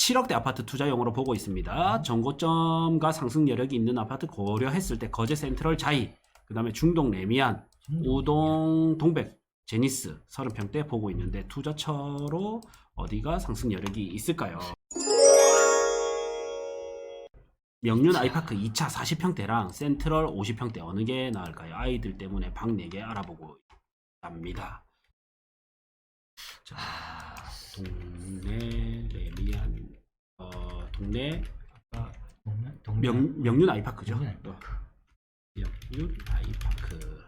7억대 아파트 투자용으로 보고 있습니다. 정고점과 상승 여력이 있는 아파트 고려했을 때 거제 센트럴 자이, 그 다음에 중동 레미안, 우동 동백, 제니스 30평대 보고 있는데 투자처로 어디가 상승 여력이 있을까요? 명륜 아이파크 2차 40평대랑 센트럴 50평대 어느 게 나을까요? 아이들 때문에 방 4개 알아보고 합니다. 자, 동네 레미안, 동네 명륜 아이파크죠. 명륜 아이파크.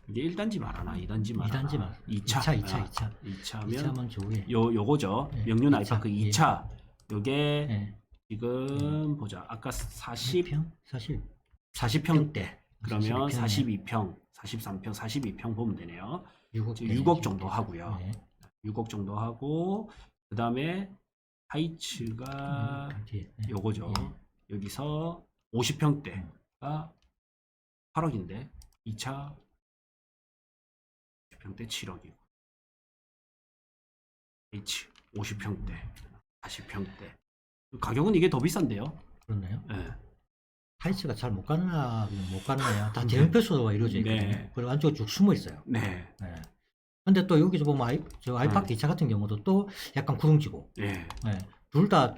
이게 1단지 말하나 2단지 말하나? 2단지 말. 2차. 2차면 2차면 좋으예. 요거죠. 네, 명륜 2차. 아이파크 2차. 요게 네. 지금 보자. 아까 40평? 40평대. 그러면 42평. 42평, 43평, 42평 보면 되네요. 6억, 6억 정도 하고요. 네. 6억 정도 하고 그 다음에 하이츠가 네. 요거죠. 네. 여기서 50평대가 8억인데 2차 50평대 7억이고 H 50평대 40평대 가격은 이게 더 비싼데요. 그렇네요. 네. 하이츠가 잘 못 가네요. 다 대형 폐수가 이루어져 있거든요. 네. 그리고 안쪽에 쭉 숨어 있어요. 네. 네. 근데 또 여기서 보면 아이파크 2차 같은 경우도 또 약간 구름지고. 네. 네. 둘 다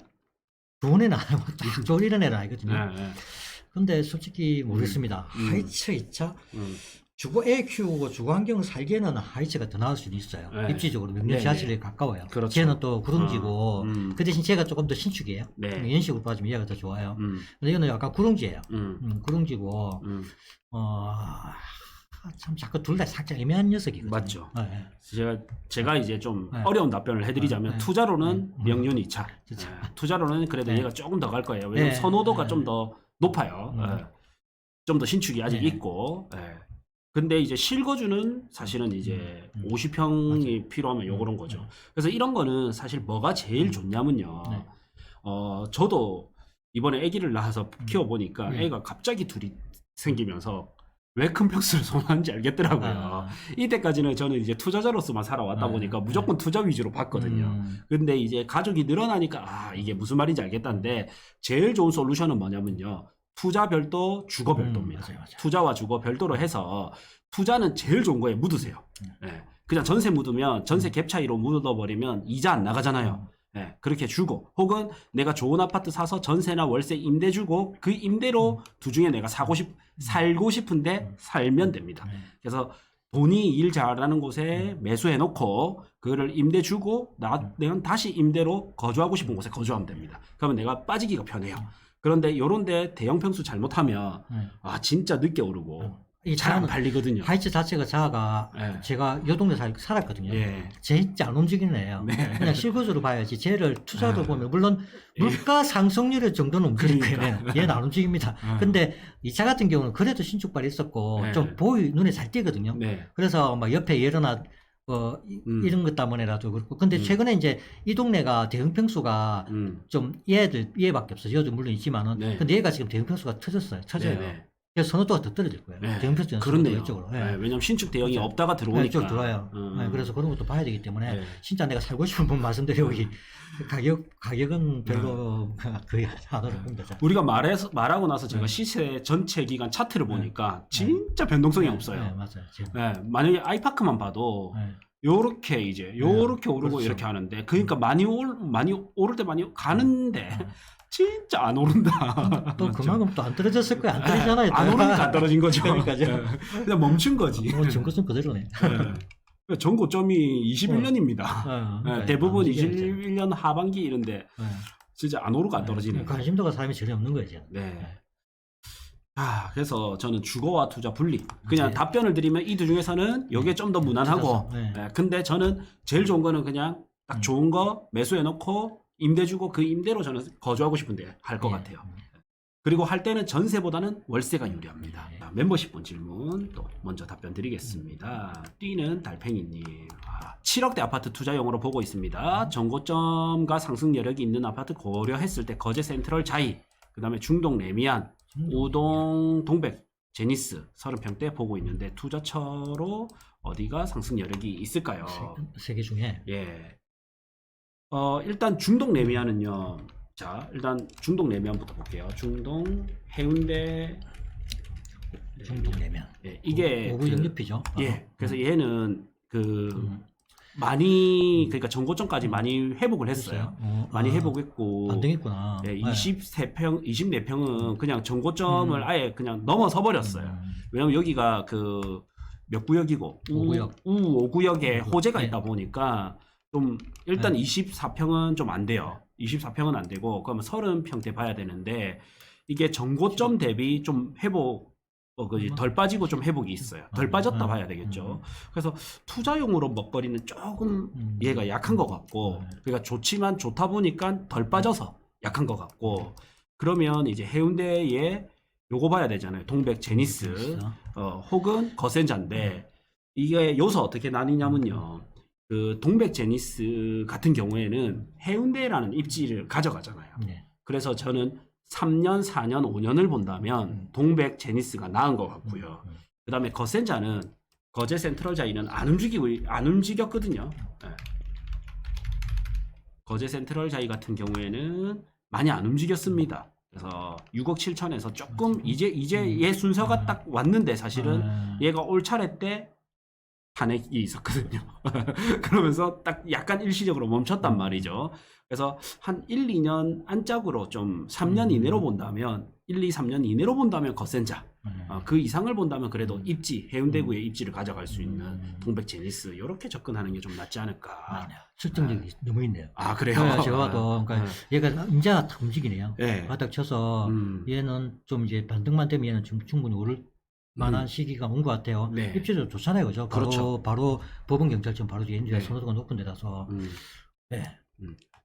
좋은 애는 아니고 딱 좋은 이런 애는 아니거든요. 네. 근데 솔직히 모르겠습니다. 하이츠 2차 주거 애 키우고 주거 환경을 살기에는 하이츠가 더 나을 수도 있어요. 네. 입지적으로 명륜 지하철에 가까워요. 그렇죠. 쟤는 또 구릉지고 그 대신 쟤가 조금 더 신축이에요. 네. 연식으로 빠지면 얘가 더 좋아요. 음. 근데 이거는 약간 구릉지예요. 음. 구릉지고 음. 참 자꾸 둘 다 살짝 애매한 녀석이거든요. 맞죠. 네. 제가 이제 좀 네. 어려운 답변을 해드리자면 네. 투자로는 네. 명륜 2차. 그쵸. 투자로는 그래도 네. 얘가 조금 더 갈 거예요. 왜냐면 네. 선호도가 네. 좀 더 높아요. 좀 더 신축이 아직 네. 있고. 근데 이제 실거주는 사실은 이제 50평이 필요하면 요런 거죠. 그래서 이런 거는 사실 뭐가 제일 좋냐면요. 네. 저도 이번에 아기를 낳아서 키워보니까 애가 갑자기 둘이 생기면서 왜 큰 평수를 선호하는지 알겠더라고요. 이때까지는 저는 이제 투자자로서만 살아왔다 보니까 무조건 투자 위주로 봤거든요. 근데 이제 가족이 늘어나니까 이게 무슨 말인지 알겠다는데 제일 좋은 솔루션은 뭐냐면요. 투자 별도, 주거 별도입니다. 맞아요. 투자와 주거 별도로 해서 투자는 제일 좋은 거에 묻으세요. 그냥 전세 묻으면 전세 갭 차이로 묻어버리면 이자 안 나가잖아요. 그렇게 주고 혹은 내가 좋은 아파트 사서 전세나 월세 임대 주고 그 임대로 두 중에 내가 살고 싶은데 살면 됩니다. 그래서 본인이 일 잘하는 곳에 매수해 놓고 그거를 임대 주고 내가 다시 임대로 거주하고 싶은 곳에 거주하면 됩니다. 그러면 내가 빠지기가 편해요. 그런데 요런데 대형 평수 잘못하면 진짜 늦게 오르고 잘 안 팔리거든요. 하이츠 자체가 자가 제가 요 동네 살았거든요. 진짜 안 움직이는 애예요. 그냥 실거주로 봐야지. 쟤를 투자로 보면 물론 물가 상승률의 정도는 움직일 거예요. 얘는 안 움직입니다. 근데 2차 같은 경우는 그래도 신축발이 있었고 좀 눈에 잘 띄거든요. 그래서 막 옆에 예러나 이런 것 때문에라도 그렇고. 근데 최근에 이제 이 동네가 대형 평수가 좀 얘밖에 없어요. 여도 물론 있지만은. 근데 얘가 지금 대형 평수가 터져요. 그래서 선호도가 더 떨어질 거예요. 대형 평수는 그렇네요. 이쪽으로. 왜냐면 신축 대형이 그렇죠. 없다가 들어오니까. 이쪽 들어와요. 그래서 그런 것도 봐야 되기 때문에 진짜 내가 살고 싶은 분 말씀드려 여기 가격은 별로 거의 안 오릅니다. 우리가 말하고 나서 제가 시세 전체 기간 차트를 보니까 진짜 변동성이 없어요. 맞아요. 만약에 아이파크만 봐도 요렇게 오르고 그렇죠. 이렇게 하는데 그러니까 많이 오를 때 많이 가는데 진짜 안 오른다. 또 그만큼 또 안 떨어졌을 거야. 안 떨어지잖아요. 안 오르니까 안 떨어진 거죠. 그러니까요. 그냥 멈춘 거지. 정거점 그대로네. 전 고점이 21년입니다. 대부분 21년 하반기 이런데 진짜 안 오르고 안 떨어지네. 관심도가 사람이 전혀 없는 거예요. 그래서 저는 주거와 투자 분리. 그냥 답변을 드리면 이 두 중에서는 이게 좀 더 무난하고. 근데 저는 제일 좋은 거는 그냥 딱 좋은 거 매수해 놓고 임대 주고 그 임대로 저는 거주하고 싶은데 할 것 같아요. 그리고 할 때는 전세보다는 월세가 유리합니다. 멤버십 본 질문 또 먼저 답변 드리겠습니다. 뛰는 달팽이님. 7억대 아파트 투자용으로 보고 있습니다. 정고점과 상승 여력이 있는 아파트 고려했을 때 거제 센트럴 자이, 그 다음에 중동 레미안, 우동 동백, 제니스 30평대 보고 있는데 투자처로 어디가 상승 여력이 있을까요? 세 개 중에 일단 중동 레미안은요. 자, 일단 중동 레미안부터 볼게요. 중동 해운대 중동 내면. 예, 이게 오구 영접이죠. 예, 그래서 얘는 많이 그러니까 전고점까지 많이 회복을 했어요. 많이 회복했고 반등했구나. 예, 24평, 24평은 그냥 전고점을 아예 그냥 넘어서 버렸어요. 왜냐면 여기가 몇 구역이고 5구역. 5구역에 호재가 네. 있다 보니까 좀 일단 24평은 좀 안 돼요. 24평은 안 되고 그러면 30평대 봐야 되는데 이게 전고점 대비 좀 회복 덜 빠지고 좀 회복이 있어요. 덜 빠졌다 봐야 되겠죠. 그래서 투자용으로 먹거리는 조금 얘가 약한 것 같고, 그러니까 좋지만 좋다 보니까 덜 빠져서 약한 것 같고, 그러면 이제 해운대에 요거 봐야 되잖아요. 동백 제니스, 혹은 거센자인데, 이게 요소 어떻게 나뉘냐면요. 동백 제니스 같은 경우에는 해운대라는 입지를 가져가잖아요. 그래서 저는 3년, 4년, 5년을 본다면 동백 제니스가 나은 것 같고요. 그 다음에 거센자는 거제 센트럴자이는 안 움직였거든요. 네. 거제 센트럴자이 같은 경우에는 많이 안 움직였습니다. 그래서 6억 7천에서 조금 이제 얘 순서가 딱 왔는데 사실은 얘가 올 차례 때 탄핵이 있었거든요. 그러면서 딱 약간 일시적으로 멈췄단 말이죠. 그래서 한 1, 2년 안짝으로 좀 3년 이내로 본다면 1, 2, 3년 이내로 본다면 거센자 그 이상을 본다면 그래도 입지 해운대구의 입지를 가져갈 수 있는 동백 제니스 이렇게 접근하는 게 좀 낫지 않을까. 설정력이 너무 있네요. 아 그래요? 네, 제가 봐도 그러니까 얘가 인자가 탁 움직이네요. 네. 바닥 쳐서 얘는 좀 이제 반등만 되면 얘는 좀 충분히 오를 만한 시기가 온 것 같아요. 네. 입지도 좋잖아요, 그죠? 그렇죠. 바로 법원 경찰청 바로 엔지니어 네. 선호도가 높은 데라서. 네.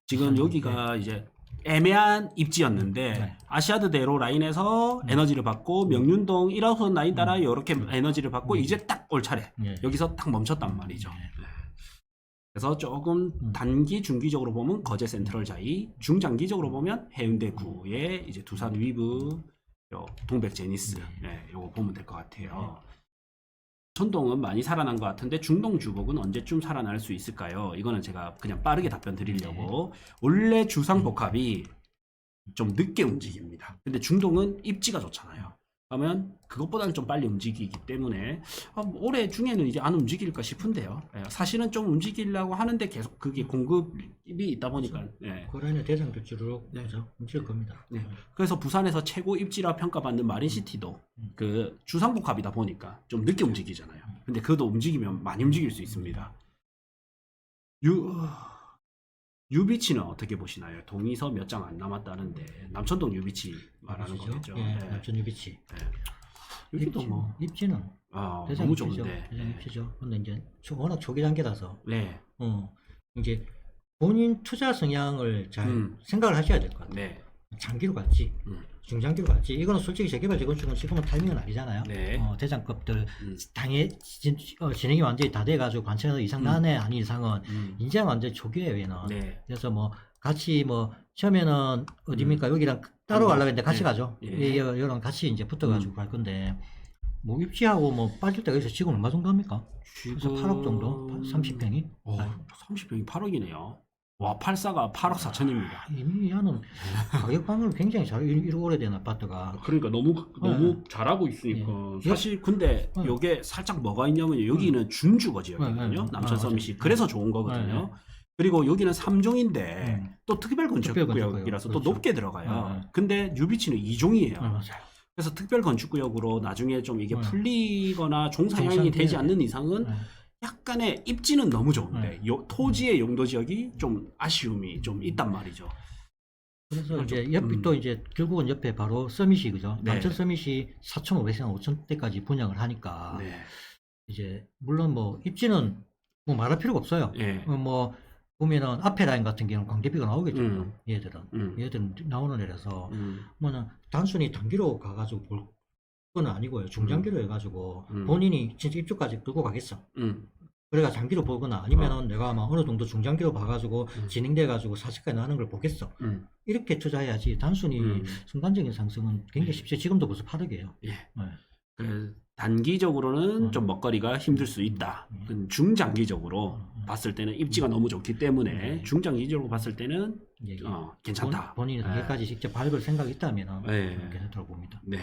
지금 여기가 이제 애매한 입지였는데 아시아드대로 라인에서 에너지를 받고 명륜동 1호선 라인 따라 이렇게 에너지를 받고 이제 딱 올 차례 여기서 딱 멈췄단 말이죠. 그래서 조금 단기 중기적으로 보면 거제 센트럴자이, 중장기적으로 보면 해운대구의 이제 두산 위브, 동백 제니스 요거 보면 될 것 같아요. 천동은 많이 살아난 것 같은데 중동 주복은 언제쯤 살아날 수 있을까요? 이거는 제가 그냥 빠르게 답변 드리려고. 원래 주상복합이 좀 늦게 움직입니다. 근데 중동은 입지가 좋잖아요. 그러면 그것보다는 좀 빨리 움직이기 때문에 올해 중에는 이제 안 움직일까 싶은데요. 사실은 좀 움직이려고 하는데 계속 그게 공급이 있다 보니까. 고라니 대장도 주로 움직일 겁니다. 그래서 부산에서 최고 입지라 평가받는 마린시티도 그 주상복합이다 보니까 좀 늦게 움직이잖아요. 근데 그것도 움직이면 많이 움직일 수 있습니다. 유비치는 어떻게 보시나요? 동의서 몇 장 안 남았다는데 남천동 유비치 말하는 거겠죠. 남천 유비치. 여기도 뭐 입지는 너무 좋은데. 입지죠. 근데 이제 워낙 초기 단계라서. 네. 이제 본인 투자 성향을 잘 생각을 하셔야 될 것 같아요. 장기로 갈지, 중장기로 갈지. 이거는 솔직히 재개발 재건축은 지금은 타이밍은 아니잖아요. 대장급들 진행이 완전히 다 돼가지고 관찰에서 이상 나네 아닌 이상은 이제 완전 초기예요, 얘는. 그래서 뭐 같이 뭐 처음에는 어디입니까 여기랑 따로 가려고 했는데 같이 가죠. 얘랑 같이 이제 붙어가지고 갈 건데 뭐 입지하고 뭐 빠질 때가 있어. 지금 얼마 정도 합니까? 그래서 8억 정도, 30평이. 30평이 8억이네요. 와, 84가 8억 4천입니다. 이미 얘는 가격 방어를 굉장히 잘, 이렇게 오래된 아파트가. 그러니까 너무 잘하고 있으니까. 사실 근데 요게 살짝 뭐가 있냐면 여기는 준주거 지역이거든요. 남천 서밋이. 그래서 좋은 거거든요. 그리고 여기는 3종인데 또 특별 건축구역이라서 또 높게 들어가요. 근데 유비치는 2종이에요. 그래서 특별 건축구역으로 나중에 좀 이게 풀리거나 종사형이 되지 않는 이상은 약간의 입지는 너무 좋은데 토지의 용도 지역이 좀 아쉬움이 좀 있단 말이죠. 그래서 이제 옆이 또 이제 결국은 옆에 바로 서밋이 그죠. 남천 서밋이 4,500에서 5,000대까지 분양을 하니까 이제 물론 뭐 입지는 뭐 말할 필요가 없어요. 뭐 보면은 앞에 라인 같은 경우는 광대비가 나오겠죠. 얘들은 나오는 애라서 뭐는 단순히 단기로 가가지고 볼 건 아니고요. 중장기로 해가지고 본인이 진짜 입주까지 끌고 가겠어. 그래가 장기로 보거나 아니면은 내가 막 어느 정도 중장기로 봐가지고 진행돼가지고 사실까지 나는 걸 보겠어. 이렇게 투자해야지 단순히 순간적인 상승은 굉장히 쉽죠. 지금도 벌써 8억이에요. 단기적으로는 좀 먹거리가 힘들 수 있다. 중장기적으로 봤을 때는 입지가 너무 좋기 때문에 중장기적으로 봤을 때는 괜찮다. 본인이 단계까지 직접 밟을 생각이 있다면 괜찮다고 봅니다. 네.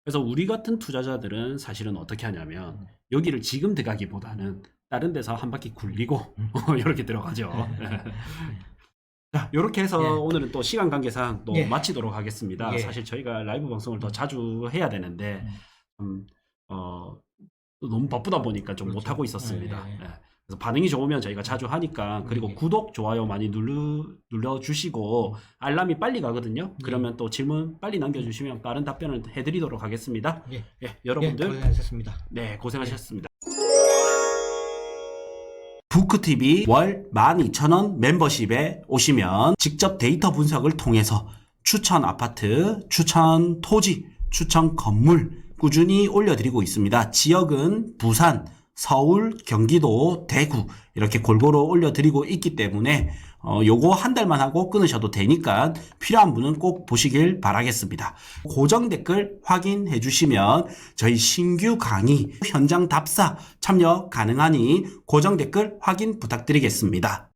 그래서 우리 같은 투자자들은 사실은 어떻게 하냐면 여기를 지금 들어가기보다는 다른 데서 한 바퀴 굴리고 이렇게 들어가죠. 자, 이렇게 해서 오늘은 또 시간 관계상 또 마치도록 하겠습니다. 사실 저희가 라이브 방송을 더 자주 해야 되는데 너무 바쁘다 보니까 좀 못하고 있었습니다. 그래서 반응이 좋으면 저희가 자주 하니까 그리고 구독, 좋아요 많이 눌러주시고 알람이 빨리 가거든요. 그러면 또 질문 빨리 남겨주시면 빠른 답변을 해드리도록 하겠습니다. 여러분들 고생하셨습니다. 네, 고생하셨습니다. 부크TV 월 12,000원 멤버십에 오시면 직접 데이터 분석을 통해서 추천 아파트, 추천 토지, 추천 건물 꾸준히 올려드리고 있습니다. 지역은 부산, 서울, 경기도, 대구 이렇게 골고루 올려드리고 있기 때문에 요거 한 달만 하고 끊으셔도 되니까 필요한 분은 꼭 보시길 바라겠습니다. 고정 댓글 확인해 주시면 저희 신규 강의 현장 답사 참여 가능하니 고정 댓글 확인 부탁드리겠습니다.